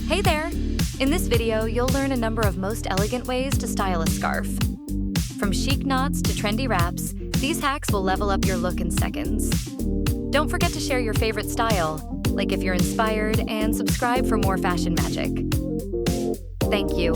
Hey there! In this video, you'll learn a number of most elegant ways to style a scarf. From chic knots to trendy wraps, these hacks will level up your look in seconds. Don't forget to share your favorite style, like if you're inspired, and subscribe for more fashion magic. Thank you.